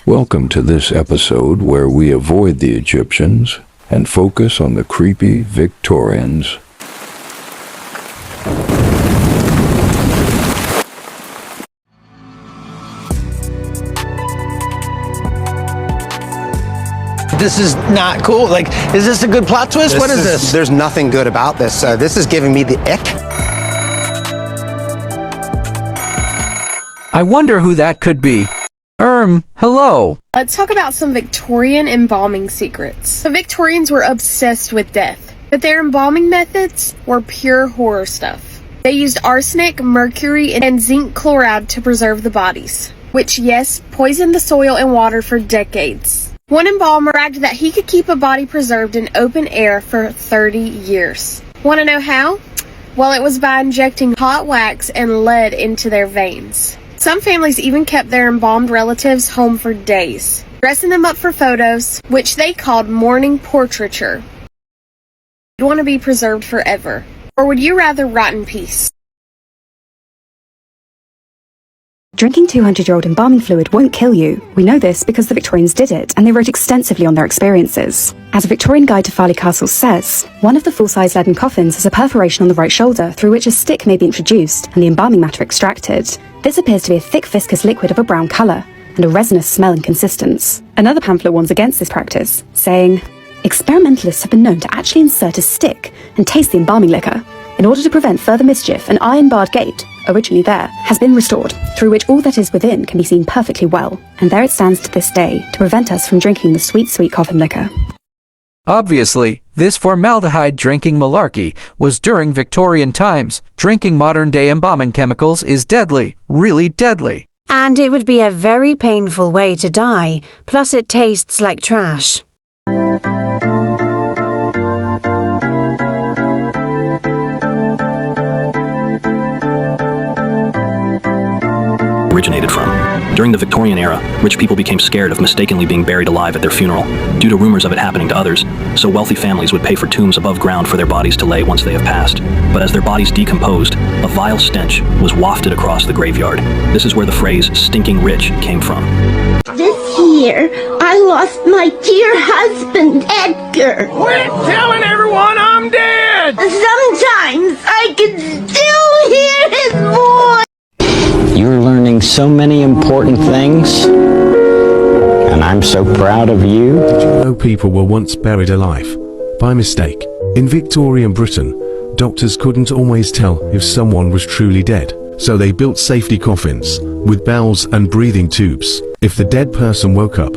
Welcome to this episode where we avoid the Egyptians and focus on the creepy Victorians. This is not cool. Like, is this a good plot twist? What is this? There's nothing good about this. This is giving me the ick. I wonder who that could be. Hello. Let's talk about some Victorian embalming secrets. The Victorians were obsessed with death, but their embalming methods were pure horror stuff. They used arsenic, mercury, and zinc chloride to preserve the bodies, which, yes, poisoned the soil and water for decades. One embalmer bragged that he could keep a body preserved in open air for 30 years. Want to know how? Well, it was by injecting hot wax and lead into their veins. Some families even kept their embalmed relatives home for days, dressing them up for photos, which they called mourning portraiture. You'd want to be preserved forever, or would you rather rot in peace? Drinking 200-year-old embalming fluid won't kill you. We know this because the Victorians did it, and they wrote extensively on their experiences. As a Victorian guide to Farleigh Castle says, one of the full-size leaden coffins has a perforation on the right shoulder through which a stick may be introduced and the embalming matter extracted. This appears to be a thick viscous liquid of a brown colour and a resinous smell and consistence. Another pamphlet warns against this practice, saying, experimentalists have been known to actually insert a stick and taste the embalming liquor. In order to prevent further mischief, an iron-barred gate, originally there, has been restored, through which all that is within can be seen perfectly well, and there it stands to this day to prevent us from drinking the sweet, sweet coffin liquor. Obviously, this formaldehyde drinking malarkey was during Victorian times. Drinking modern-day embalming chemicals is deadly, really deadly. And it would be a very painful way to die, plus it tastes like trash. Originated from. During the Victorian era, rich people became scared of mistakenly being buried alive at their funeral, due to rumors of it happening to others, so wealthy families would pay for tombs above ground for their bodies to lay once they have passed. But as their bodies decomposed, a vile stench was wafted across the graveyard. This is where the phrase, stinking rich, came from. This year, I lost my dear husband, Edgar. Quit telling everyone I'm dead! Sometimes I can still hear his voice. You're learning so many important things, and I'm so proud of you. Did you know people were once buried alive? By mistake. In Victorian Britain, doctors couldn't always tell if someone was truly dead, so they built safety coffins with bells and breathing tubes. If the dead person woke up,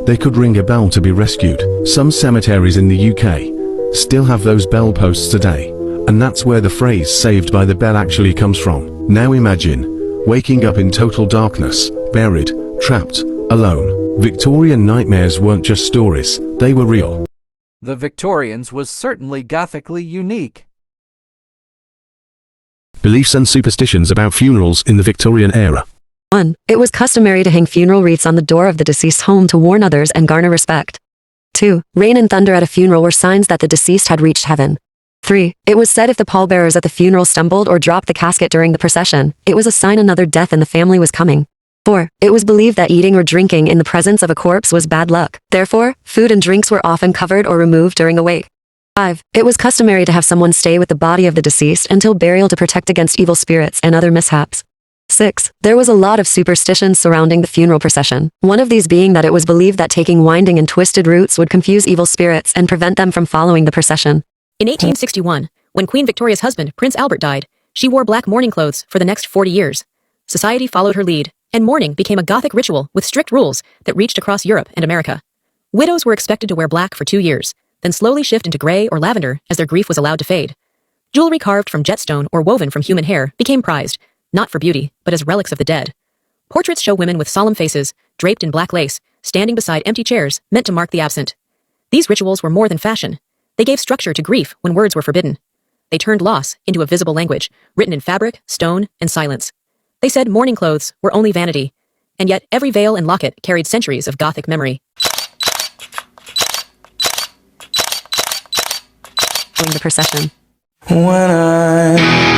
they could ring a bell to be rescued. Some cemeteries in the UK still have those bell posts today, and that's where the phrase "saved by the bell" actually comes from. Now imagine waking up in total darkness, buried, trapped, alone. Victorian nightmares weren't just stories, they were real. The Victorians was certainly gothically unique. Beliefs and superstitions about funerals in the Victorian era. 1. It was customary to hang funeral wreaths on the door of the deceased's home to warn others and garner respect. 2. Rain and thunder at a funeral were signs that the deceased had reached heaven. 3. It was said if the pallbearers at the funeral stumbled or dropped the casket during the procession, it was a sign another death in the family was coming. 4. It was believed that eating or drinking in the presence of a corpse was bad luck. Therefore, food and drinks were often covered or removed during a wake. 5. It was customary to have someone stay with the body of the deceased until burial to protect against evil spirits and other mishaps. 6. There was a lot of superstitions surrounding the funeral procession, one of these being that it was believed that taking winding and twisted routes would confuse evil spirits and prevent them from following the procession. In 1861, when Queen Victoria's husband, Prince Albert, died, she wore black mourning clothes for the next 40 years. Society followed her lead, and mourning became a Gothic ritual with strict rules that reached across Europe and America. Widows were expected to wear black for 2 years, then slowly shift into gray or lavender as their grief was allowed to fade. Jewelry carved from jetstone or woven from human hair became prized, not for beauty, but as relics of the dead. Portraits show women with solemn faces, draped in black lace, standing beside empty chairs meant to mark the absent. These rituals were more than fashion. They gave structure to grief when words were forbidden. They turned loss into a visible language, written in fabric, stone, and silence. They said mourning clothes were only vanity, and yet every veil and locket carried centuries of Gothic memory. During the procession. When I'm